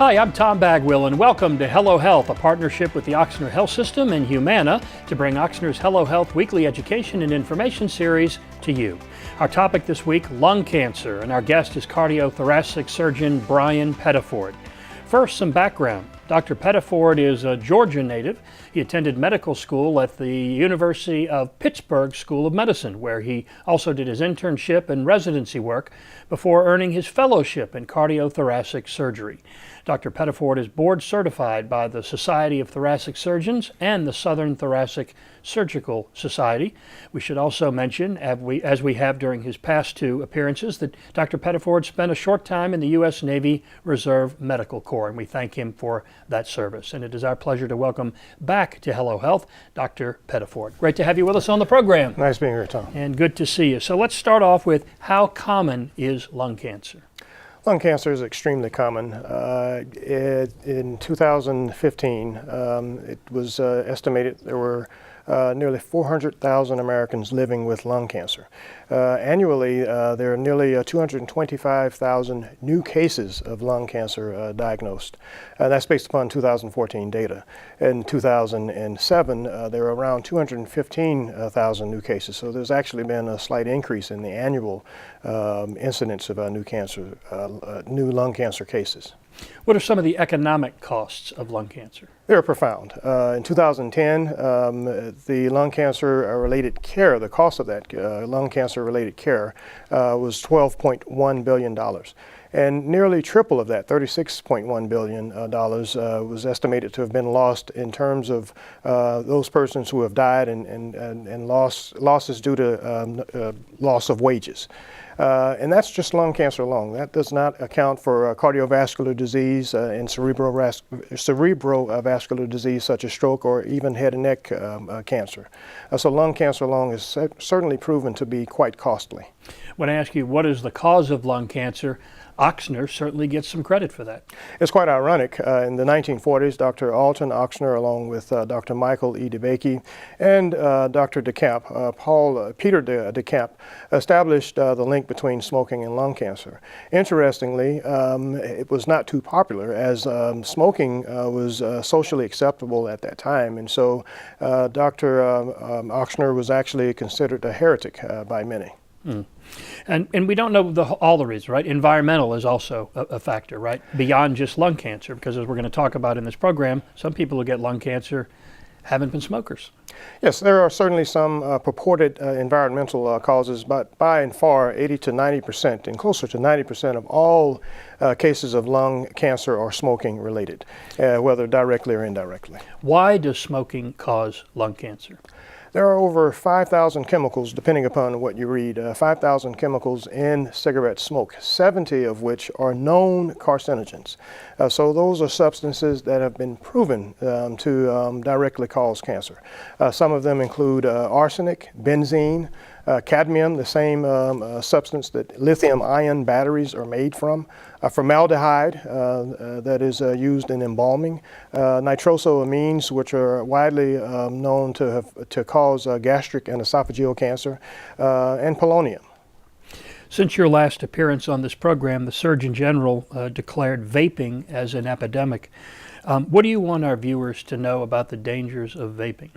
Hi, I'm Tom Bagwell, and welcome to Hello Health, a partnership with the Oxnard Health System and Humana to bring Oxnard's Hello Health weekly education and information series to you. Our topic this week, lung cancer, and our guest is cardiothoracic surgeon Brian Pettiford. First, some background. Dr. Pettiford is a Georgia native. He attended medical school at the University of Pittsburgh School of Medicine, where he also did his internship and residency work before earning his fellowship in cardiothoracic surgery. Dr. Pettiford is board certified by the Society of Thoracic Surgeons and the Southern Thoracic Surgical Society. We should also mention, as we have during his past two appearances, that Dr. Pettiford spent a short time in the U.S. Navy Reserve Medical Corps, and we thank him for that service. And it is our pleasure to welcome back to Hello Health, Dr. Pettiford. Great to have you with us on the program. Nice being here, Tom. And good to see you. So let's start off with, how common is lung cancer? Lung cancer is extremely common. In 2015, it was estimated there were nearly 400,000 Americans living with lung cancer. Annually, there are nearly 225,000 new cases of lung cancer diagnosed. That's based upon 2014 data. In 2007, there were around 215,000 new cases. So there's actually been a slight increase in the annual incidence of new lung cancer cases. What are some of the economic costs of lung cancer? They're profound. In 2010, the lung cancer-related care, the cost of that lung cancer-related care was $12.1 billion. And nearly triple of that, $36.1 billion, was estimated to have been lost in terms of those persons who have died and losses due to loss of wages. And that's just lung cancer alone. That does not account for cardiovascular disease and cerebrovascular disease such as stroke or even head and neck cancer. So lung cancer alone is certainly proven to be quite costly. When I ask you what is the cause of lung cancer, Oxnard certainly gets some credit for that. It's quite ironic. In the 1940s, Dr. Alton Oxnard, along with Dr. Michael E. DeBakey and Dr. DeCamp, Peter DeCamp, established the link between smoking and lung cancer. Interestingly, it was not too popular, as smoking was socially acceptable at that time, and so Dr. Oxnard was actually considered a heretic by many. Mm. And we don't know all the reasons, right? Environmental is also a factor, right? Beyond just lung cancer, because as we're going to talk about in this program, some people who get lung cancer haven't been smokers. Yes, there are certainly some purported environmental causes, but by and far 80 to 90% and closer to 90% of all cases of lung cancer are smoking related, whether directly or indirectly. Why does smoking cause lung cancer? There are over 5,000 chemicals, depending upon what you read, 5,000 chemicals in cigarette smoke, 70 of which are known carcinogens. So those are substances that have been proven to directly cause cancer. Some of them include arsenic, benzene, cadmium, the same substance that lithium-ion batteries are made from, formaldehyde that is used in embalming, nitrosamines, which are widely known to cause gastric and esophageal cancer, and polonium. Since your last appearance on this program, the Surgeon General declared vaping as an epidemic. What do you want our viewers to know about the dangers of vaping?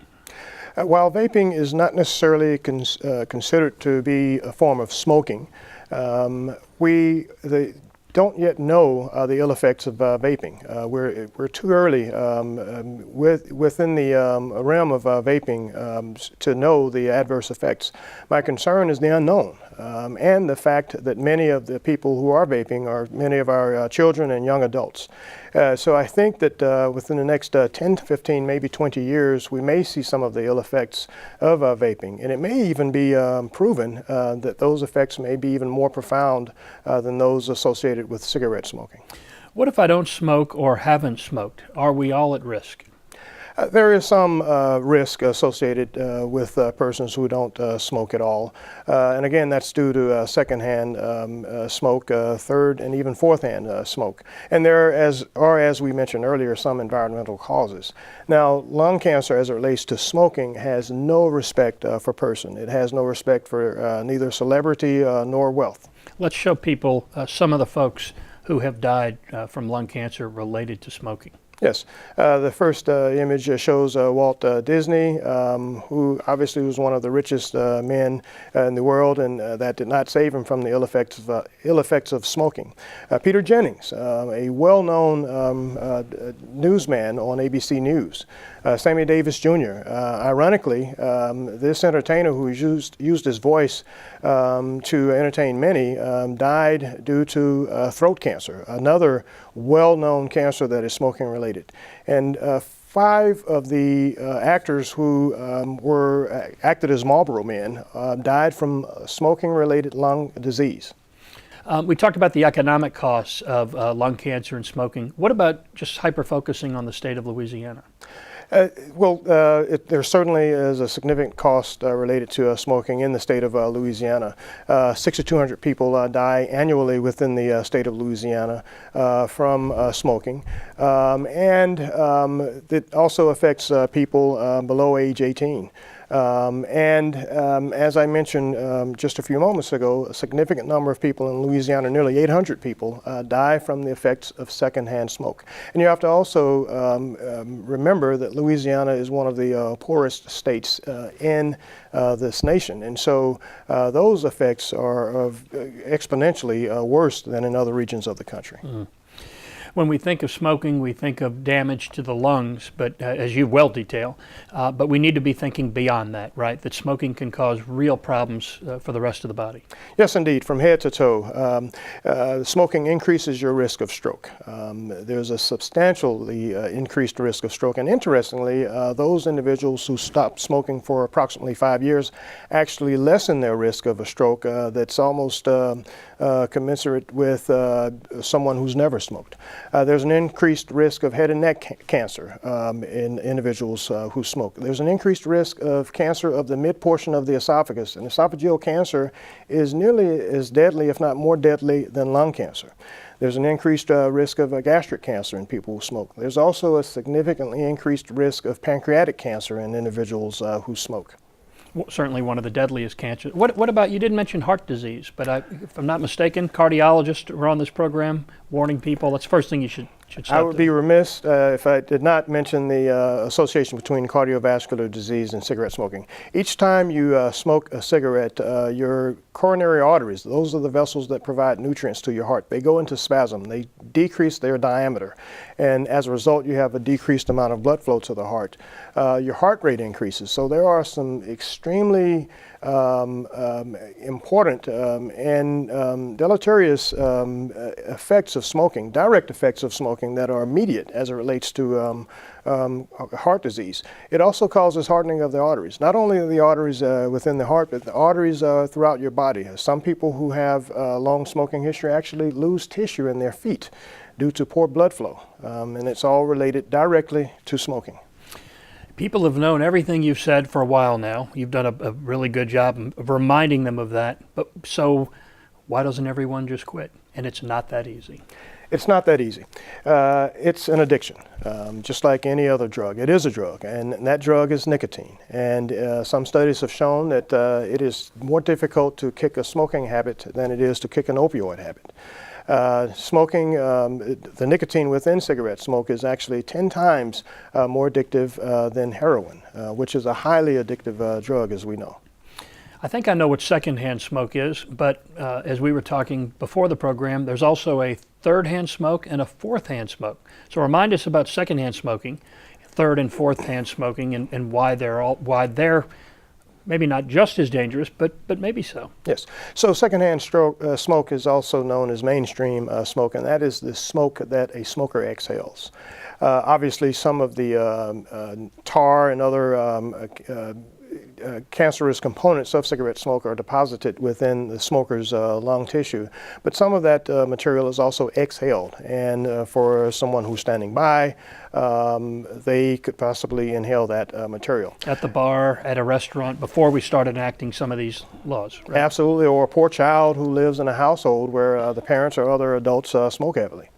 While vaping is not necessarily considered to be a form of smoking, we don't yet know the ill effects of vaping. We're too early within the realm of vaping to know the adverse effects. My concern is the unknown and the fact that many of the people who are vaping are many of our children and young adults. So I think that within the next 10 to 15, maybe 20 years, we may see some of the ill effects of vaping. And it may even be proven that those effects may be even more profound than those associated with cigarette smoking. What if I don't smoke or haven't smoked? Are we all at risk? There is some risk associated with persons who don't smoke at all. And again, that's due to secondhand smoke, third and even fourth-hand smoke. And there are, as we mentioned earlier, some environmental causes. Now, lung cancer, as it relates to smoking, has no respect for person. It has no respect for neither celebrity nor wealth. Let's show people some of the folks who have died from lung cancer related to smoking. Yes. The first image shows Walt Disney, who obviously was one of the richest men in the world, and that did not save him from the ill effects of smoking. Peter Jennings, a well-known newsman on ABC News. Sammy Davis Jr. Ironically, this entertainer who used his voice to entertain many died due to throat cancer, another well-known cancer that is smoking related. And 5 of the actors who acted as Marlboro Men died from smoking-related lung disease. We talked about the economic costs of lung cancer and smoking. What about just hyper-focusing on the state of Louisiana? There certainly is a significant cost related to smoking in the state of Louisiana. 6,200 people die annually within the state of Louisiana from smoking. And it also affects people below age 18. As I mentioned just a few moments ago, a significant number of people in Louisiana, nearly 800 people, die from the effects of secondhand smoke. And you have to also remember that Louisiana is one of the poorest states in this nation. And so those effects are exponentially worse than in other regions of the country. Mm-hmm. When we think of smoking, we think of damage to the lungs, but as you well detail, but we need to be thinking beyond that, right? That smoking can cause real problems for the rest of the body. Yes, indeed, from head to toe. Smoking increases your risk of stroke. There's a substantially increased risk of stroke, and interestingly, those individuals who stop smoking for approximately 5 years actually lessen their risk of a stroke that's almost commensurate with someone who's never smoked. There's an increased risk of head and neck cancer in individuals who smoke. There's an increased risk of cancer of the mid portion of the esophagus, and esophageal cancer is nearly as deadly, if not more deadly, than lung cancer. There's an increased risk of gastric cancer in people who smoke. There's also a significantly increased risk of pancreatic cancer in individuals who smoke. Certainly one of the deadliest cancers. What about, you didn't mention heart disease, but if I'm not mistaken, cardiologists are on this program warning people. That's the first thing you should stop. I would be remiss if I did not mention the association between cardiovascular disease and cigarette smoking. Each time you smoke a cigarette, your coronary arteries, those are the vessels that provide nutrients to your heart, they go into spasm. They decrease their diameter. And as a result, you have a decreased amount of blood flow to the heart. Your heart rate increases. So there are some extremely important and deleterious effects of smoking, direct effects of smoking that are immediate as it relates to heart disease. It also causes hardening of the arteries, not only the arteries within the heart, but the arteries throughout your body. Some people who have long smoking history actually lose tissue in their feet due to poor blood flow, and it's all related directly to smoking. People have known everything you've said for a while now. You've done a really good job of reminding them of that. But so why doesn't everyone just quit? And it's not that easy. It's not that easy. It's an addiction, just like any other drug. It is a drug, and that drug is nicotine. And some studies have shown that it is more difficult to kick a smoking habit than it is to kick an opioid habit. Smoking, the nicotine within cigarette smoke is actually 10 times more addictive than heroin, which is a highly addictive drug, as we know. I think I know what secondhand smoke is, but as we were talking before the program, there's also a third-hand smoke and a fourth-hand smoke. So remind us about secondhand smoking, third and fourth-hand smoking, and why they're maybe not just as dangerous, but maybe so. Yes. So secondhand smoke is also known as mainstream smoke, and that is the smoke that a smoker exhales. Obviously, some of the tar and other cancerous components of cigarette smoke are deposited within the smoker's lung tissue, but some of that material is also exhaled, and for someone who's standing by, they could possibly inhale that material. At the bar, at a restaurant, before we started enacting some of these laws, right? Absolutely, or a poor child who lives in a household where the parents or other adults smoke heavily.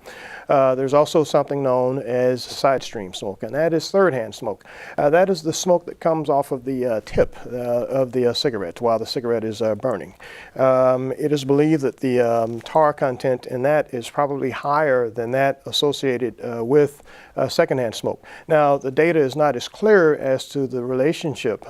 There's also something known as side stream smoke, and that is third-hand smoke. That is the smoke that comes off of the tip of the cigarette while the cigarette is burning. It is believed that the tar content in that is probably higher than that associated with secondhand smoke. Now, the data is not as clear as to the relationship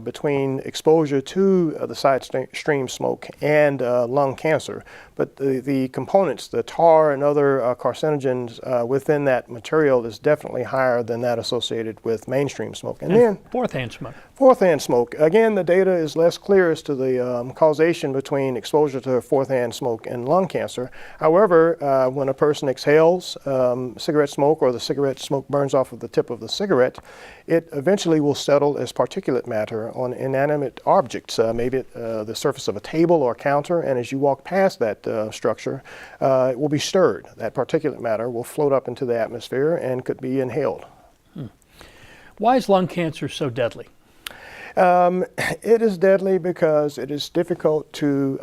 between exposure to the side stream smoke and lung cancer, but the components, the tar and other carcinogens within that material is definitely higher than that associated with mainstream smoke. And then fourth-hand smoke. Fourth-hand smoke. Again, the data is less clear as to the causation between exposure to fourth-hand smoke and lung cancer. However, when a person exhales cigarette smoke or the cigarette smoke burns off of the tip of the cigarette, it eventually will settle as particulate matter on inanimate objects, maybe the surface of a table or counter, and as you walk past that structure, it will be stirred. That particulate matter will float up into the atmosphere and could be inhaled. Why is lung cancer so deadly? It is deadly because it is difficult to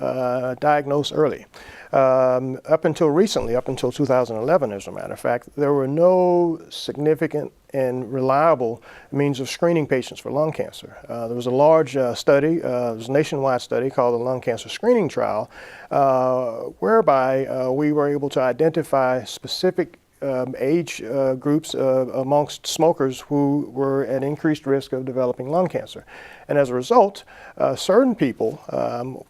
diagnose early. Up until recently, up until 2011, as a matter of fact, there were no significant and reliable means of screening patients for lung cancer. There was a large study, it was a nationwide study called the Lung Cancer Screening Trial, whereby we were able to identify specific age groups amongst smokers who were at increased risk of developing lung cancer. And as a result, certain people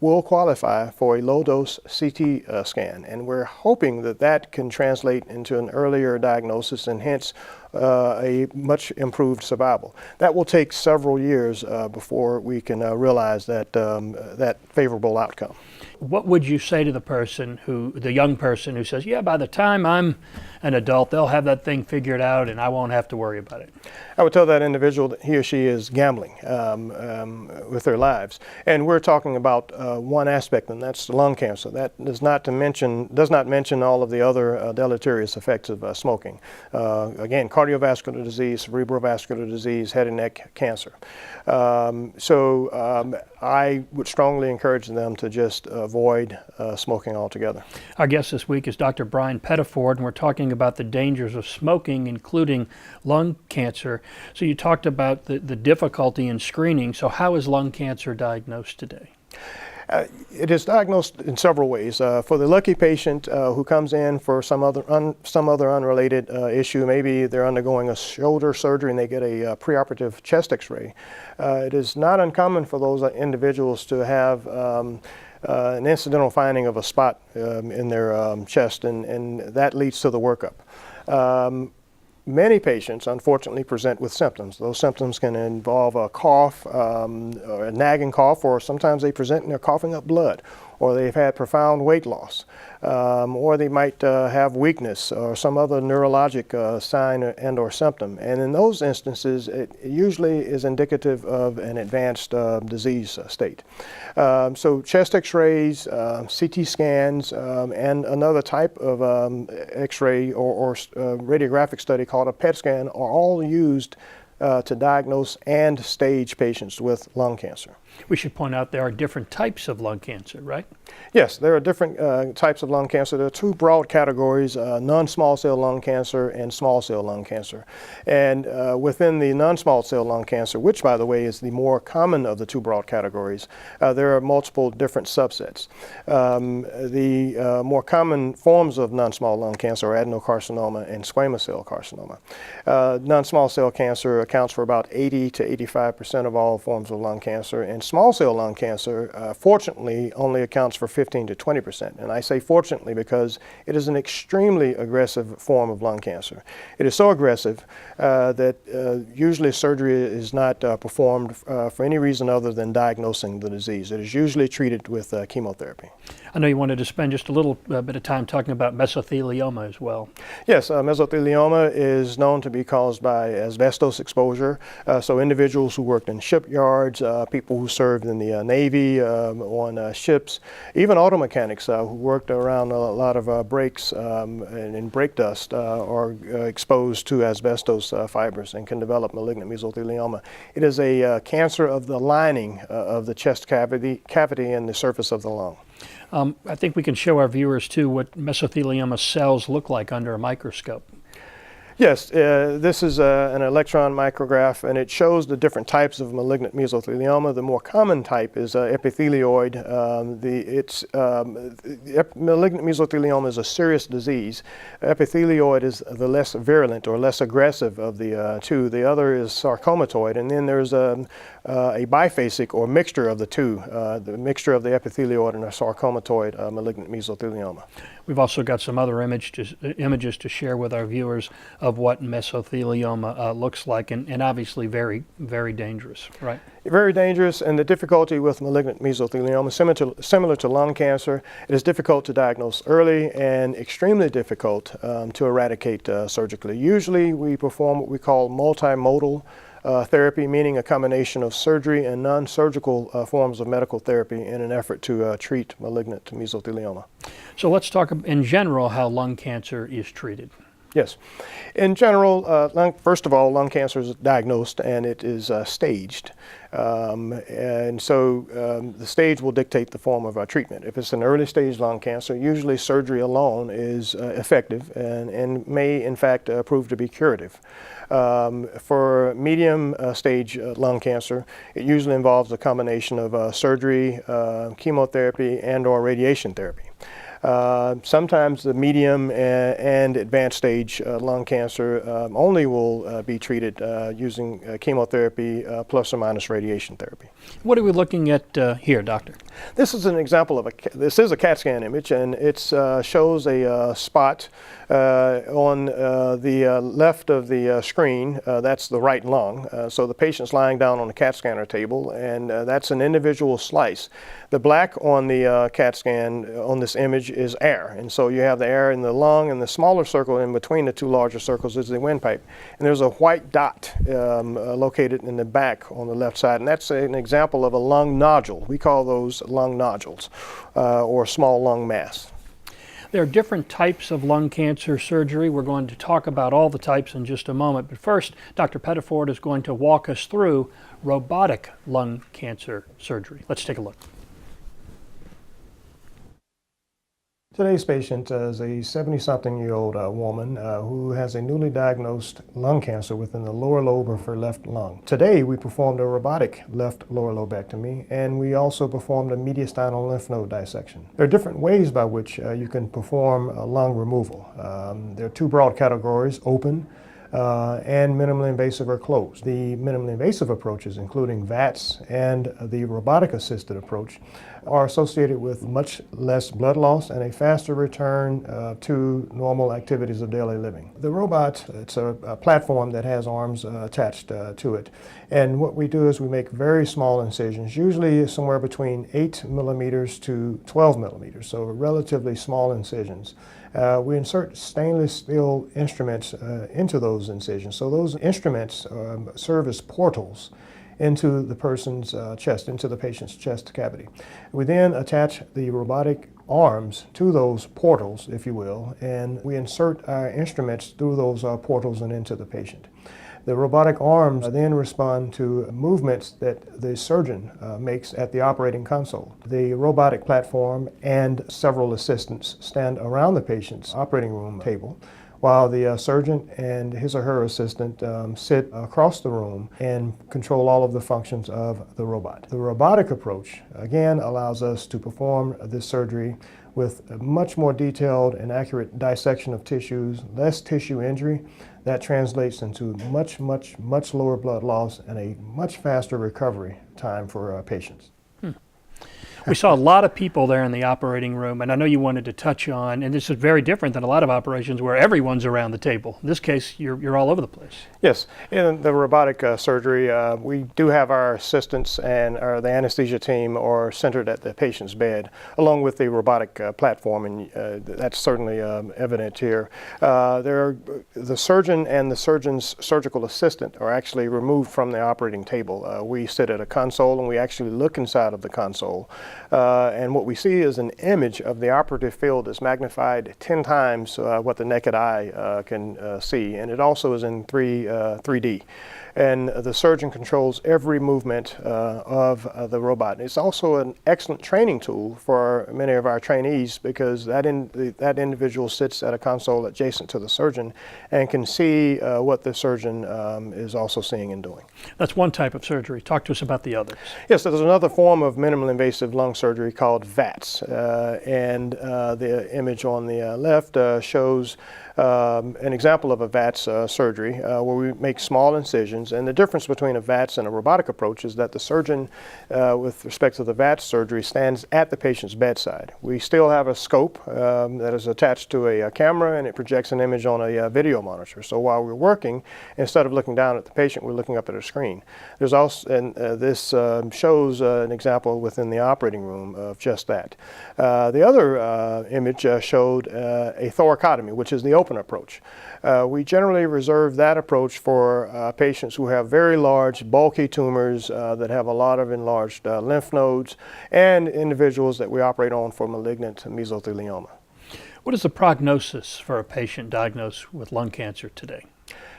will qualify for a low-dose CT scan, and we're hoping that that can translate into an earlier diagnosis and hence a much improved survival. That will take several years before we can realize that, that favorable outcome. What would you say to the young person who says, yeah, by the time I'm an adult, they'll have that thing figured out and I won't have to worry about it? I would tell that individual that he or she is gambling with their lives. And we're talking about one aspect, and that's lung cancer. That does not mention all of the other deleterious effects of smoking. Again, cardiovascular disease, cerebrovascular disease, head and neck cancer. I would strongly encourage them to just avoid smoking altogether. Our guest this week is Dr. Brian Pettiford, and we're talking about the dangers of smoking, including lung cancer. So you talked about the difficulty in screening. So how is lung cancer diagnosed today? It is diagnosed in several ways. For the lucky patient who comes in for some other unrelated issue, maybe they're undergoing a shoulder surgery and they get a preoperative chest X-ray. It is not uncommon for those individuals to have an incidental finding of a spot in their chest, and that leads to the workup. Many patients, unfortunately, present with symptoms. Those symptoms can involve a cough, or a nagging cough, or sometimes they present and they're coughing up blood, or they've had profound weight loss, or they might have weakness or some other neurologic sign and or symptom. And in those instances, it usually is indicative of an advanced disease state. So chest X-rays, CT scans, and another type of X-ray or radiographic study called a PET scan are all used to diagnose and stage patients with lung cancer. We should point out there are different types of lung cancer, right? Yes, there are different types of lung cancer. There are two broad categories, non-small cell lung cancer and small cell lung cancer. And within the non-small cell lung cancer, which by the way is the more common of the two broad categories, there are multiple different subsets. The more common forms of non-small lung cancer are adenocarcinoma and squamous cell carcinoma. Non-small cell cancer accounts for about 80 to 85% of all forms of lung cancer, and small cell lung cancer, fortunately, only accounts for 15 to 20%. And I say fortunately because it is an extremely aggressive form of lung cancer. It is so aggressive that usually surgery is not performed for any reason other than diagnosing the disease. It is usually treated with chemotherapy. I know you wanted to spend just a little bit of time talking about mesothelioma as well. Yes, mesothelioma is known to be caused by asbestos exposure. So individuals who worked in shipyards, people who served in the Navy on ships, even auto mechanics who worked around a lot of brakes and brake dust are exposed to asbestos fibers and can develop malignant mesothelioma. It is a cancer of the lining of the chest cavity and the surface of the lung. I think we can show our viewers too what mesothelioma cells look like under a microscope. Yes, this is an electron micrograph, and it shows the different types of malignant mesothelioma. The more common type is epithelioid. Malignant mesothelioma is a serious disease. Epithelioid is the less virulent or less aggressive of the two. The other is sarcomatoid, and then there's a biphasic or mixture of the two, the mixture of the epithelioid and a sarcomatoid malignant mesothelioma. We've also got some other images to share with our viewers of what mesothelioma looks like, and obviously very, very dangerous, right? Very dangerous, and the difficulty with malignant mesothelioma, similar to lung cancer, it is difficult to diagnose early and extremely difficult to eradicate surgically. Usually we perform what we call multimodal therapy, meaning a combination of surgery and non-surgical forms of medical therapy in an effort to treat malignant mesothelioma. So let's talk in general how lung cancer is treated. Yes. In general, first of all, lung cancer is diagnosed and it is staged. And so the stage will dictate the form of treatment. If it's an early stage lung cancer, usually surgery alone is effective and may in fact prove to be curative. For medium stage lung cancer, it usually involves a combination of surgery, chemotherapy, and/or radiation therapy. Sometimes the medium and advanced stage lung cancer only will be treated using chemotherapy plus or minus radiation therapy. What are we looking at here, doctor? This is an example of this is a CAT scan image, and it shows a spot on the left of the screen. That's the right lung. So the patient's lying down on a CAT scanner table, and that's an individual slice. The black on the CAT scan on this image is air, and so you have the air in the lung, and the smaller circle in between the two larger circles is the windpipe. And there's a white dot located in the back on the left side, and that's an example of a lung nodule. We call those lung nodules or small lung mass. There are different types of lung cancer surgery. We're going to talk about all the types in just a moment. But first, Dr. Pettiford is going to walk us through robotic lung cancer surgery. Let's take a look. Today's patient is a 70-something-year-old woman who has a newly diagnosed lung cancer within the lower lobe of her left lung. Today, we performed a robotic left lower lobectomy, and we also performed a mediastinal lymph node dissection. There are different ways by which you can perform lung removal. There are two broad categories: open and minimally invasive or closed. The minimally invasive approaches, including VATS and the robotic-assisted approach, are associated with much less blood loss and a faster return to normal activities of daily living. The robot, it's a platform that has arms attached to it. And what we do is we make very small incisions, usually somewhere between 8 millimeters to 12 millimeters, so relatively small incisions. We insert stainless steel instruments into those incisions. So those instruments serve as portals into the person's chest, into the patient's chest cavity. We then attach the robotic arms to those portals, if you will, and we insert our instruments through those portals and into the patient. The robotic arms then respond to movements that the surgeon makes at the operating console. The robotic platform and several assistants stand around the patient's operating room table, while the surgeon and his or her assistant sit across the room and control all of the functions of the robot. The robotic approach, again, allows us to perform this surgery with a much more detailed and accurate dissection of tissues, less tissue injury. That translates into much lower blood loss and a much faster recovery time for patients. We saw a lot of people there in the operating room, and I know you wanted to touch on, and this is very different than a lot of operations where everyone's around the table. In this case, you're all over the place. Yes, in the robotic surgery, we do have our assistants and the anesthesia team are centered at the patient's bed, along with the robotic platform, and that's certainly evident here. The surgeon and the surgeon's surgical assistant are actually removed from the operating table. We sit at a console and we actually look inside of the console. And what we see is an image of the operative field that's magnified 10 times what the naked eye can see, and it also is in 3D. and the surgeon controls every movement of the robot. It's also an excellent training tool for many of our trainees because that individual sits at a console adjacent to the surgeon and can see what the surgeon is also seeing and doing. That's one type of surgery. Talk to us about the others. Yes, there's another form of minimally invasive lung surgery called VATS, and the image on the left shows an example of a VATS surgery where we make small incisions, and the difference between a VATS and a robotic approach is that the surgeon, with respect to the VATS surgery, stands at the patient's bedside. We still have a scope that is attached to a camera, and it projects an image on a video monitor. So while we're working, instead of looking down at the patient, we're looking up at a screen. There's also, and this shows an example within the operating room of just that. The other image showed a thoracotomy, which is the open approach. We generally reserve that approach for patients who have very large, bulky tumors that have a lot of enlarged lymph nodes, and individuals that we operate on for malignant mesothelioma. What is the prognosis for a patient diagnosed with lung cancer today?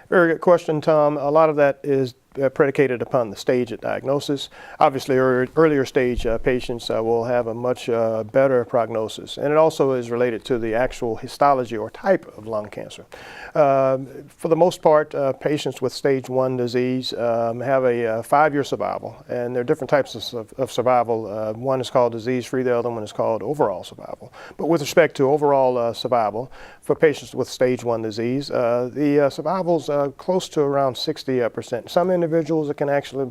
Very good question, Tom. A lot of that is predicated upon the stage of diagnosis. Obviously, earlier stage patients will have a much better prognosis, and it also is related to the actual histology or type of lung cancer. For the most part, patients with stage 1 disease have a 5-year survival, and there are different types of survival. One is called disease-free, the other one is called overall survival. But with respect to overall survival, for patients with stage 1 disease, the survival's close to around 60%. Some individuals, it can actually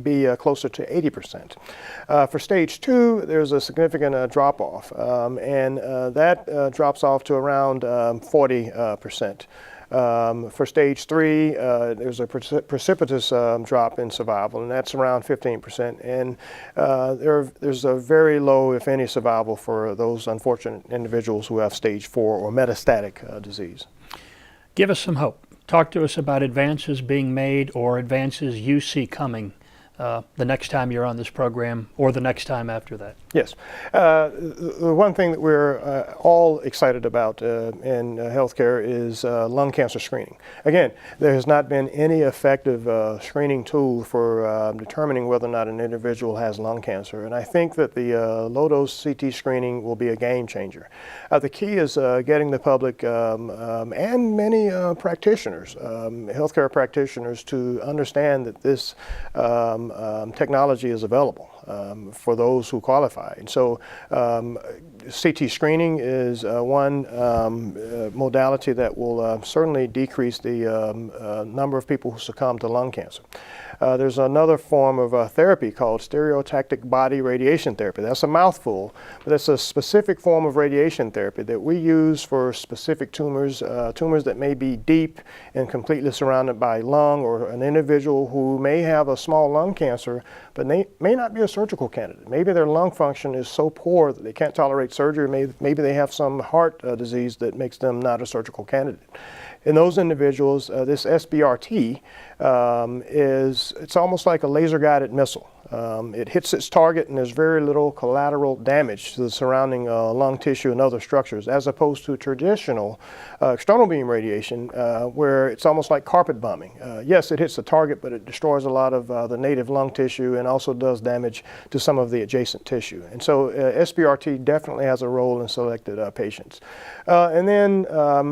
be closer to 80%. For stage 2, there's a significant drop-off, and that drops off to around 40%. For stage 3, there's a precipitous drop in survival, and that's around 15%. And there's a very low, if any, survival for those unfortunate individuals who have stage 4 or metastatic disease. Give us some hope. Talk to us about advances being made or advances you see coming the next time you're on this program or the next time after that. Yes. The one thing that we're all excited about in healthcare is lung cancer screening. Again, there has not been any effective screening tool for determining whether or not an individual has lung cancer, and I think that the low-dose CT screening will be a game changer. The key is getting the public and many practitioners, healthcare practitioners, to understand that this technology is available for those who qualify. And so CT screening is one modality that will certainly decrease the number of people who succumb to lung cancer. There's another form of therapy called stereotactic body radiation therapy. That's a mouthful, but it's a specific form of radiation therapy that we use for specific tumors, tumors that may be deep and completely surrounded by lung, or an individual who may have a small lung cancer but may not be a surgical candidate. Maybe their lung function is so poor that they can't tolerate surgery. Maybe they have some heart disease that makes them not a surgical candidate. In those individuals, this SBRT it's almost like a laser-guided missile. It hits its target and there's very little collateral damage to the surrounding lung tissue and other structures, as opposed to traditional external beam radiation where it's almost like carpet bombing. Yes, it hits the target, but it destroys a lot of the native lung tissue and also does damage to some of the adjacent tissue. And so SBRT definitely has a role in selected patients. And then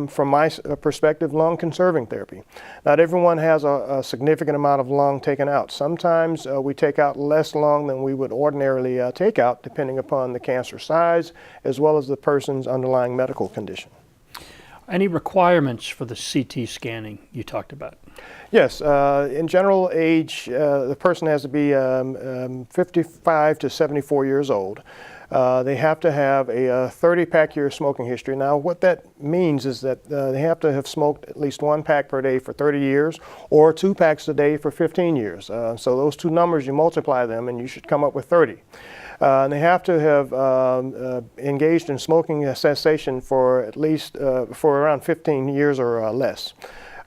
from my perspective, lung conserving therapy. Not everyone has a significant amount of lung taken out. Sometimes we take out less lung than we would ordinarily take out, depending upon the cancer size as well as the person's underlying medical condition. Any requirements for the CT scanning you talked about? Yes, in general age, the person has to be 55 to 74 years old. They have to have a 30-pack year smoking history. Now, what that means is that they have to have smoked at least 1 pack per day for 30 years or 2 packs a day for 15 years. So those two numbers, you multiply them and you should come up with 30. And they have to have engaged in smoking cessation for at least for around 15 years or less.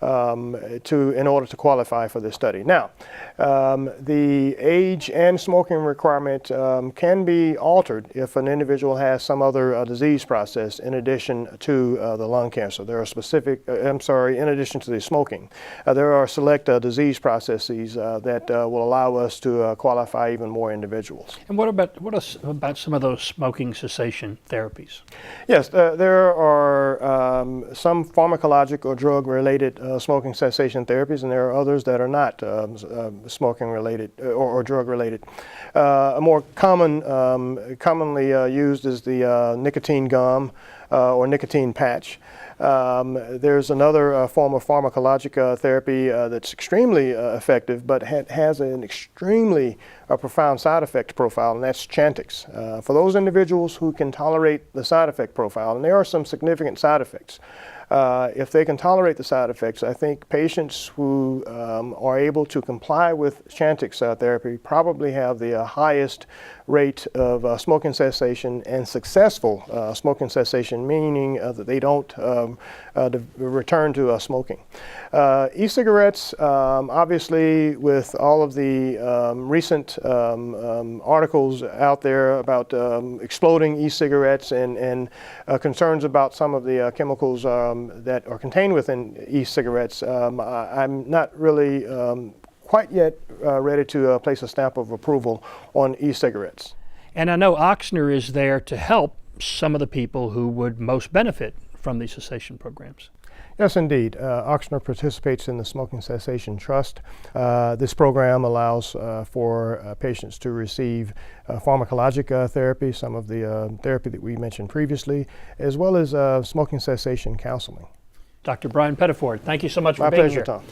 in order to qualify for this study. Now, the age and smoking requirement can be altered if an individual has some other disease process in addition to the lung cancer. There are in addition to the smoking, there are select disease processes that will allow us to qualify even more individuals. And what about some of those smoking cessation therapies? Yes, there are some pharmacologic or drug-related smoking cessation therapies, and there are others that are not smoking-related or drug-related. A more commonly used is the nicotine gum or nicotine patch. There's another form of pharmacologic therapy that's extremely effective, but has an extremely profound side effect profile, and that's Chantix. For those individuals who can tolerate the side effect profile, and there are some significant side effects, if they can tolerate the side effects, I think patients who are able to comply with Chantix therapy probably have the highest rate of smoking cessation and successful smoking cessation, meaning that they don't return to smoking. E-cigarettes, obviously, with all of the recent articles out there about exploding e-cigarettes and concerns about some of the chemicals that are contained within e-cigarettes, I'm not really quite yet ready to place a stamp of approval on e-cigarettes. And I know Ochsner is there to help some of the people who would most benefit from these cessation programs. Yes, indeed. Ochsner participates in the Smoking Cessation Trust. This program allows for patients to receive pharmacologic therapy, some of the therapy that we mentioned previously, as well as smoking cessation counseling. Dr. Brian Pettiford, thank you so much for being here. My pleasure, Tom.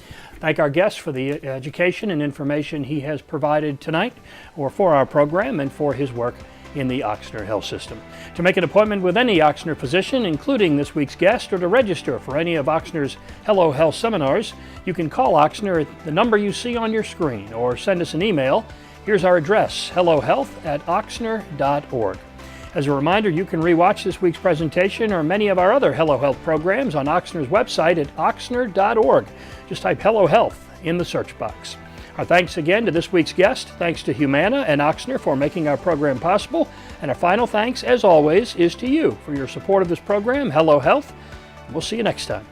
Thank our guest for the education and information he has provided tonight, or for our program, and for his work in the Ochsner Health System. To make an appointment with any Ochsner physician, including this week's guest, or to register for any of Ochsner's Hello Health seminars, you can call Ochsner at the number you see on your screen, or send us an email. Here's our address, hellohealth@ochsner.org. As a reminder, you can rewatch this week's presentation or many of our other Hello Health programs on Ochsner's website at ochsner.org. Just type Hello Health in the search box. Our thanks again to this week's guest. Thanks to Humana and Ochsner for making our program possible. And our final thanks, as always, is to you for your support of this program, Hello Health. We'll see you next time.